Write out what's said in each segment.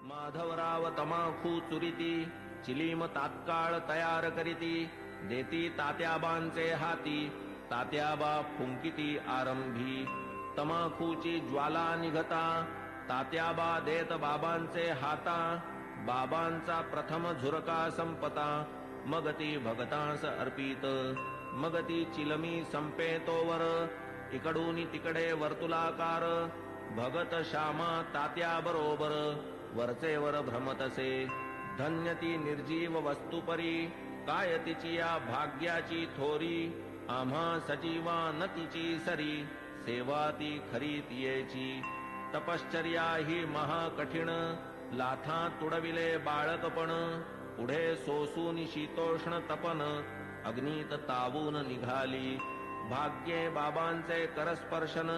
माधवराव तमाखू चुरिती चिलीम तात्काळ तयार करीती देती तात्याबांचे हाती तात्याबा फुंकिती आरंभी तमाखूची ज्वाला निघता तात्याबा देत बाबांचे हाता बाबांचा प्रथम झुरका संपता मग ती भगतांस अर्पित मग ती चिलमी संपे तोवर इकडून तिकडे वर्तुलाकार भगत श्यामा तात्या बरोबर वरचेवर भ्रमतसे धन्य ती निर्जीव वस्तुपरी काय तिची या भाग्याची थोरी आम्हा सजीवा न तिची सरी सेवा ती खरी तियेची तपश्चर्या ही महाकठीण लाथा तुडविले बाळकपण पुढे सोसून शीतोष्ण तपन अग्नीत तावून निघाली भाग्ये बाबांचे करस्पर्शन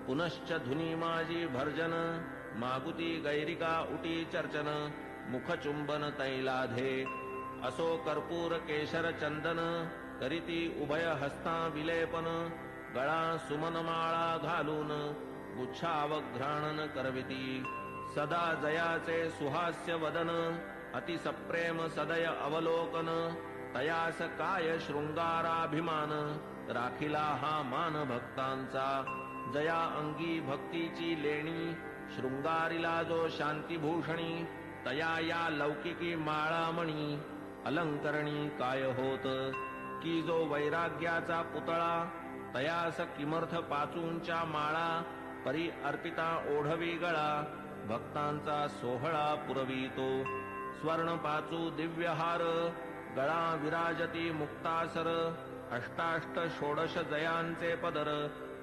पुनश्च धुनी माझी भर्जन मागुती गैरिका उटी चर्चन मुखचुंबन तैलाधे असो कर्पूर केशर चंदन करीती उभय हस्ता विलेपन गळा सुमनमाळा घालून गुच्छावघ्राणन करविती सदा जयाचे सुहास्य वदन अति सप्रेम सदय अवलोकन तयास काय शृंगाराभिमान राखिला हा मान भक्तांचा जया अंगी भक्तीची लेणी शृंगारिला जो शांतीभूषणी तया या लौकिकी माळामणी अलंकरणी काय होत की जो वैराग्याचा पुतळा तयास किमर्थ पाचूंच्या माळा परी अर्पिता ओढवी गळा भक्तांचा सोहळा पुरवितो स्वर्ण पाचू दिव्यहार गळा विराजती मुक्तासर अष्टाष्ट षोडश जयांचे पदर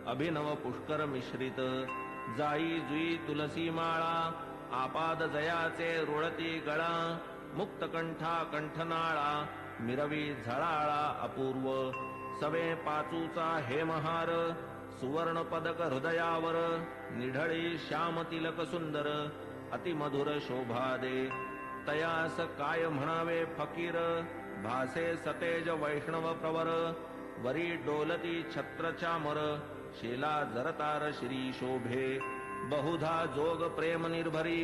अभिनव पुष्कर मिश्रित जाई जुई तुलसी माळा आपाद जयाचे रुळती गळा मुक्तकंठा कंठनाळा मिरवी झळाळा अपूर्व सवे पाचूचा हेमहार सुवर्ण पदक हृदयावर निढळी श्याम तिलक सुंदर अतिमधुर शोभा दे तयास काय म्हणावे फकीर भासे सतेज वैष्णव प्रवर वरी डोलती छत्र चामर शेला जरतार श्री शोभे बहुधा जोग प्रेम निर्भरी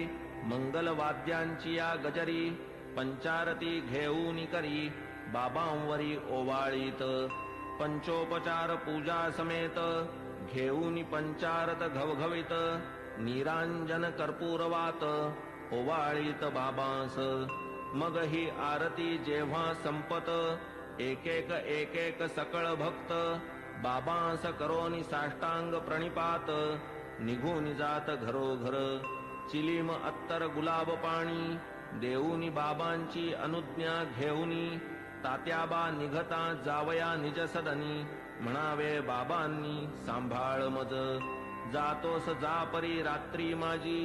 मंगल वाद्यांची या गजरी पंचारती घेऊन करी बाबांवरी ओवाळीत पंचोपचार पूजा समेत घेऊन पंचारत घवघवीत निरांजन कर्पूरवात ओवाळीत बाबांस मग ही आरती जेव्हा संपत एक एक सकळ भक्त बाबांस करोनी साष्टांग प्रणिपात निघून जात घरोघर चिलीम अत्तर गुलाब पाणी देऊनी बाबांची अनुज्ञा घेऊनी तात्याबा निघता जावया निज सदनी म्हणावे बाबांनी सांभाळ मज जातोस जा परी रात्री माझी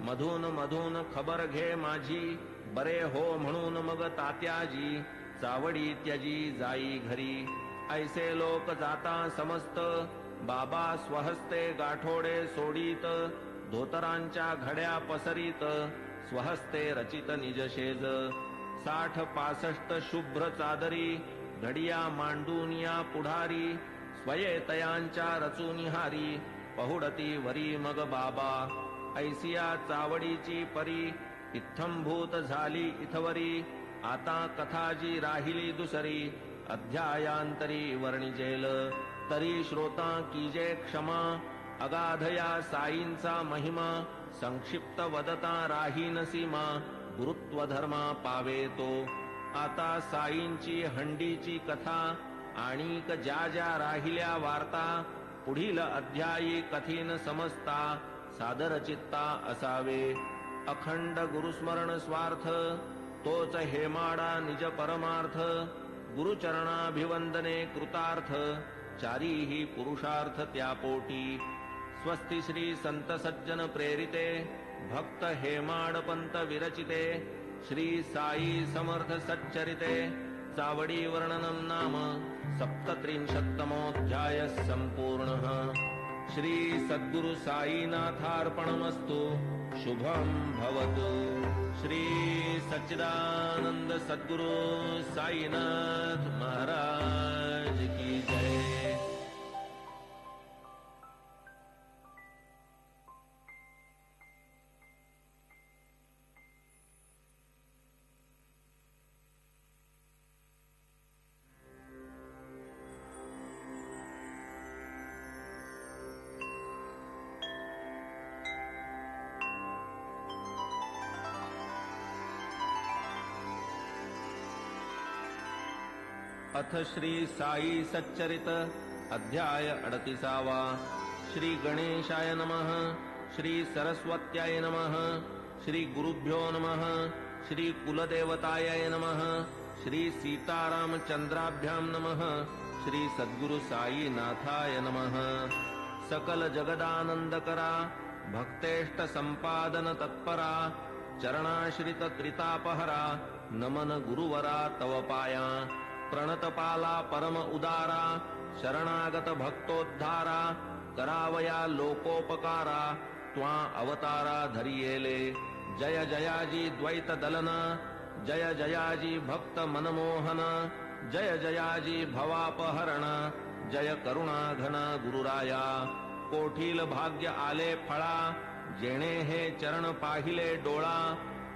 मधून मधून खबर घे माझी बरे हो म्हणून मग तात्याजी चावडी त्यजी जाई घरी ऐसे लोक जाता समस्त बाबा स्वहस्ते गाठोडे सोडीत धोतरांच्या घड्या पसरीत स्वहस्ते रचित निजशेज 60-65 शुभ्र चादरी घडिया मांडूनिया पुढारी स्वयेतयांच्या रचुनिहारी पहुडती वरी मग बाबा ऐसिया चावडीची परी इत्थंभूत झाली इथवरी आता कथाजी राहिली दुसरी अध्यायांतरी वर्णिजेल तरी श्रोता कीजे क्षमा अगाधया साईंचा महिमा संक्षिप्त वदता राहीन सीमा गुरुत्व धर्मा पावे तो आता साईंची हंडीची कथा आणिक ज्या ज्या राहिल्या वार्ता पुढील अध्यायी कथीन समजता सादर चित्ता असावे अखंड गुरुस्मरण स्वार्थ तोच हेमाडा निज परमार्थ गुरुचरणाभिवंदने कृतार्थ चारीही पुरुषार्थ त्यापोटी स्वस्ति श्री संत सज्जन प्रेरिते भक्त हेमाडपंत विरचिते श्री साई समर्थ सच्चरिते चावडी वर्णनम नाम 37तमोऽध्याय संपूर्णः श्री सद्गुरु साईनाथार्पणमस्तु शुभं भवतु श्री सच्चिदानंद सद्गुरु साईनाथ महाराज की जय। अथ श्री साई सच्चरित अध्याय 38. श्री गणेशाय नमः. श्री सरस्वत्याय नमः. श्री गुरुभ्यो नमः. श्री कुलदेवताय नमः. श्री सीतारामचंद्राभ्यां नमः. श्री सद्गुरु साई नाथाय नमः. सकल जगदानंदकरा भक्तेष्ट संपादन तत्परा चरणाश्रित त्रितापहरा नमन गुरुवरा तव पाया प्रणतपाला परम उदारा शरणागत भक्तोद्धारा करावया लोकोपकारा त्वा अवतारा धरियेले. जय जयाजी द्वैत दलना जय जयाजी भक्त मनमोहन जय जयाजी भवापहरण जय करुणा घन गुरुराया. कोठील भाग्य आले फळा जेणे हे चरण पाहिले डोळा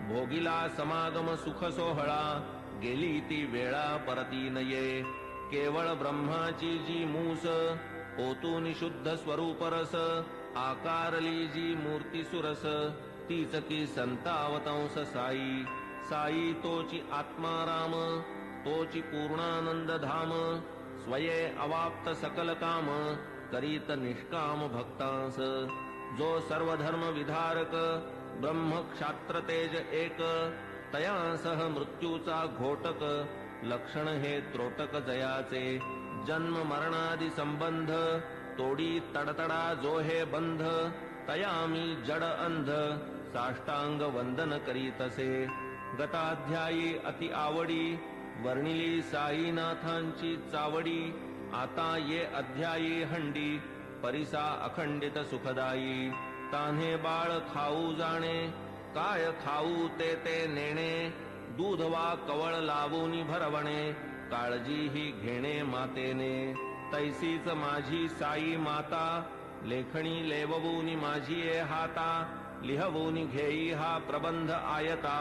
भोगिला समागम सुख सोहळा गेली ती वेळा परती नये. केवळ ब्रह्माची जी मूस ओतून शुद्ध स्वरूप रस आकारली जी मूर्ती सुरस तीच की संतावतंस साई. साई तोची आत्माराम तोची पूर्णानंद धाम स्वये अवाप्त सकल काम करीत निष्काम भक्तांस. जो सर्व धर्म विधारक ब्रह्म क्षात्र तेज एक तया सह मृत्यूचा घोटक लक्षण हे त्रोटक जयाचे. जन्म मरणादि संबंध तोडी तडतडा जो हे बंध तया मी जड अंध साष्टांग वंदन करीतसे. गताध्यायी अति आवडी वर्णिली साईनाथांची चावडी आता ये अध्यायी हंडी परिसा अखंडित सुखदायी. तान्हे बाळ खाऊ जाणे काय खाऊ ते ते नेणे दूध वा कवळ लावूनी भरवणे काळजी ही घेणे मातेने. तैसीच माझी साई माता लेखणी लेववूनी माझी ए हाता लिहवूनी घेई हा प्रबंध आयता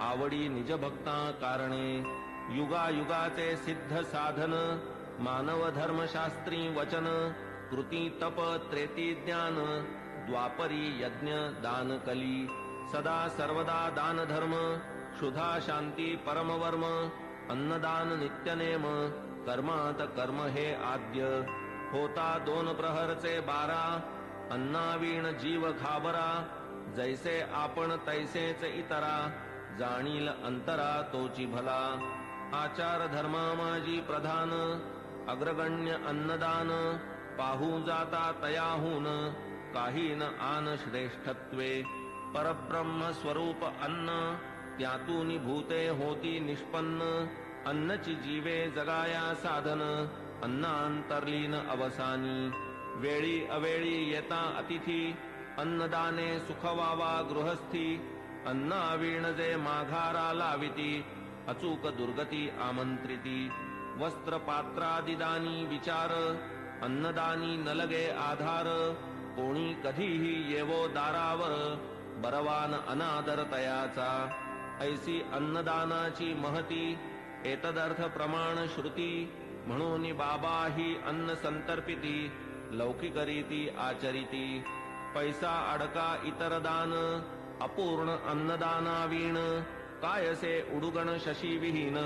आवडी निज भक्ता कारणे. युगायुगाचे सिद्ध साधन मानव धर्मशास्त्री वचन कृती तप त्रेती ज्ञान द्वापरी यज्ञ दान कली. सदा सर्वदा दान धर्म क्षुधा शांती परमवर्म अन्नदान नित्यनेम कर्मात कर्म हे आद्य. होता 2 प्रहरचे 12 अन्नावीण जीव घाबरा जैसे आपण तैसेच इतरा जाणील अंतरा तोची भला. आचार धर्मा माझी प्रधान अग्रगण्य अन्नदान पाहू जाता तयाहून काही न आन श्रेष्ठत्वे. परब्रह्म स्वरूप अन्न त्यातून भूते होती निष्पन्न अन्नची जीवे जगाया साधन अन्नांतर्लीन अवसानी. वेळी अवेळी येता अतिथी अन्नदाने सुखवावा गृहस्थी अन्नावीण जे माघारा लाविती अचूक दुर्गती आमंत्रिती. वस्त्र पात्रादिदानी विचार अन्नदानी नलगे आधार कोणी कधीही येवो दारावर बरवान अनादर तयाचा. ऐसी अन्नदानाची महती एतदर्थ प्रमाण श्रुती म्हणून बाबा ही अन्न संतर्पिती लौकिकरीती आचरिती. पैसा अडका इतर दान अपूर्ण अन्नदानावीण कायसे उडुगण शशी विहीन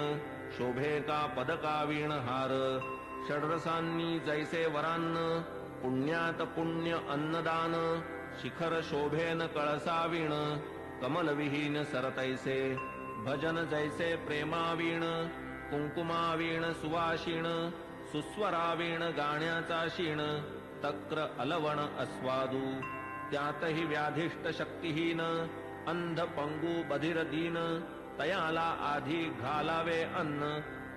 शोभे का पदकावीण हार. षड्रसांनी जैसे वरान्न पुण्यात पुण्य अन्नदान शिखर शोभेन कळसावीण कमलविहीन सरतैसे. भजन जैसे प्रेमावीण कुंकुमावीण सुवाशीण सुस्वरावीण गाण्याचा शीण तक्र अलवण अस्वादू. त्यातही व्याधिष्ट शक्तिहीन अंध पंगू बधिर दीन तयाला आधी घालावे अन्न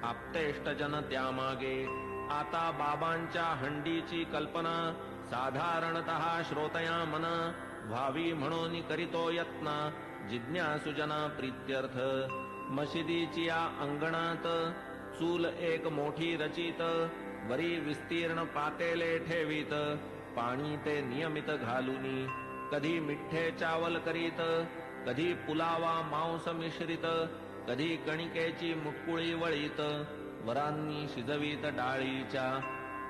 आप्तेष्ट जन त्यामागे. आता बाबांच्या हंडीची कल्पना साधारणतः श्रोतया मन व्हावी म्हणून करीतो यत्न जिज्ञासुजना प्रीत्यर्थ. मशिदीची या अंगणात चूल एक मोठी रचित वरी विस्तीर्ण पातेले ठेवीत पाणी ते नियमित घालूनी. कधी मिठ्ठे चावल करीत कधी पुलावा मांस मिश्रित कधी कणिकेची मुटकुळी वळीत वरांनी शिजवीत डाळीच्या.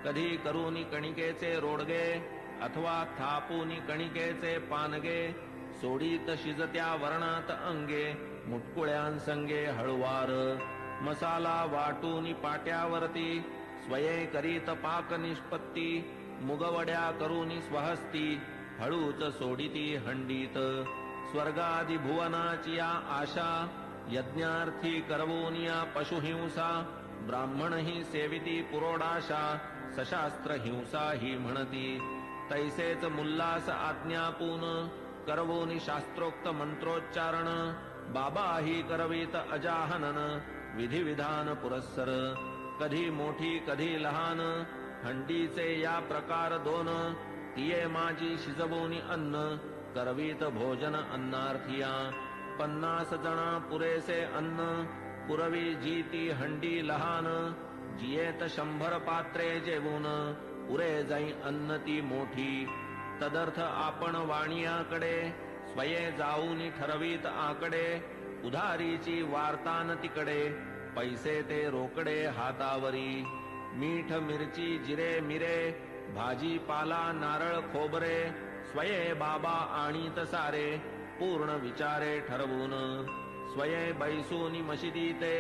कधी करूनी कणिकेचे रोडगे अथवा थापूनी कणिकेचे पानगे सोडीत शिजत्या वर्णात अंगे मुटकुळ्यांसंगे हळुवार. मसाला वाटूनी पाट्यावरती स्वये करीत पाक निष्पत्ती मुगवड्या करूनी स्वहस्ती हळूच सोडिती हंडीत स्वर्गादि भुवनाची या आशा यज्ञार्थी करवोनिया पशुहिंसा ब्राह्मण ही सेविती पुरोडाशा सशास्त्र हिंसा ही म्हणती तैसेच मुल्लास आज्ञापून करवोनी शास्त्रोक्त मंत्रोच्चारण बाबा ही करवीत अजाहनन विधिविधान पुरस्सर कधी मोठी कधी लहान हंडीचे या प्रकार दोन तिये माझी शिजवोनी अन्न करवीत भोजन अन्नार्थिया 50 जना पुरेसे अन्न पुरवी जीती हंडी लहान जियेत 100 पात्रे जेवून पुरे जाई अन्न ती मोठी तदर्थ आपण वाणियाकडे स्वये जाऊनी ठरवीत आकडे उधारीची वार्तान तिकडे पैसे ते रोकडे हातावरी मीठ मिरची जिरे मिरे भाजीपाला नारळ खोबरे स्वये बाबा आणीत सारे पूर्ण विचारे ठरवून स्वये बैसूनी मशिदीते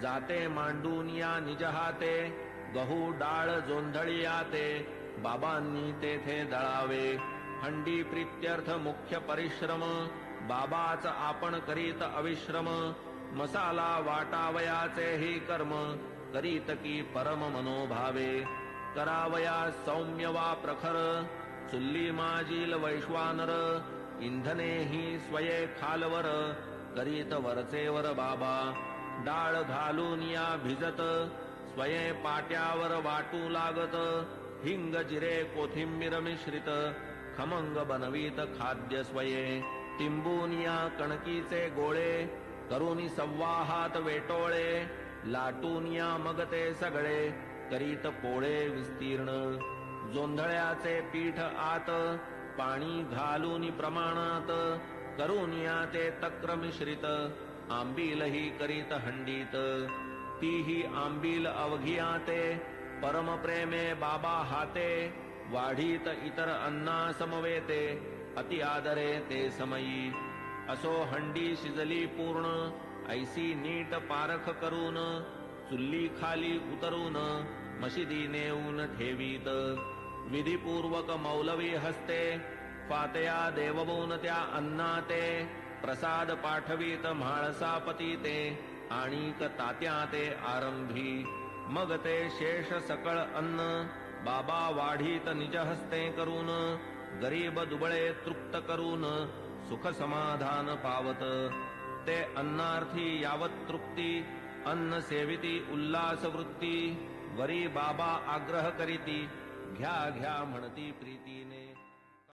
जाते मांडून या निज हाते गहू डाळ जोंधळियाते बाबांनी तेथे दळावे हंडी प्रीत्यर्थ मुख्य परिश्रम बाबाच आपण करीत अविश्रम मसाला वाटावयाचे ही कर्म करीत की परम मनोभावे करावया सौम्य वा प्रखर चुल्ली माजील वैश्वानर इंधने ही स्वये खालवर करीत वरचेवर बाबा डाळ घालून या भिजत स्वये पाट्यावर वाटू लागत हिंग जिरे कोथिंबीर मिश्रित खमंग बनवीत खाद्य स्वये तिंबून या कणकीचे गोळे करूनी सव्वाहात वेटोळे लाटून या मग ते सगळे करीत पोळे विस्तीर्ण जोंधळ्याचे पीठ आत पाणी घालून प्रमाणात करून या ते तक्र मिश्रित आंबीलही करीत हंडीत तीही आंबील अवघियाते परम प्रेमे बाबा हाते वाढीत इतर अन्ना समवेते अति आदरे ते समयी असो हंडी शिजली पूर्ण ऐसी नीट पारख करून चुल्ली खाली उतरून मशिदी नेऊन ठेवीत विधिपूर्वक मौलवी हस्ते फातया देववून त्या अन्नाते प्रसाद पाठवीत म्हाळसापती ते आणिक तात्या ते आरंभी मग ते शेष सकळ अन्न बाबा वाढीत निज हस्ते करून गरीब दुबळे तृप्त करून सुख समाधान पावत ते अन्नार्थी यावत तृप्ती अन्न सेविती उल्लास वृत्ती वरी बाबा आग्रह करीती घ्या घ्या म्हणती प्रीतीने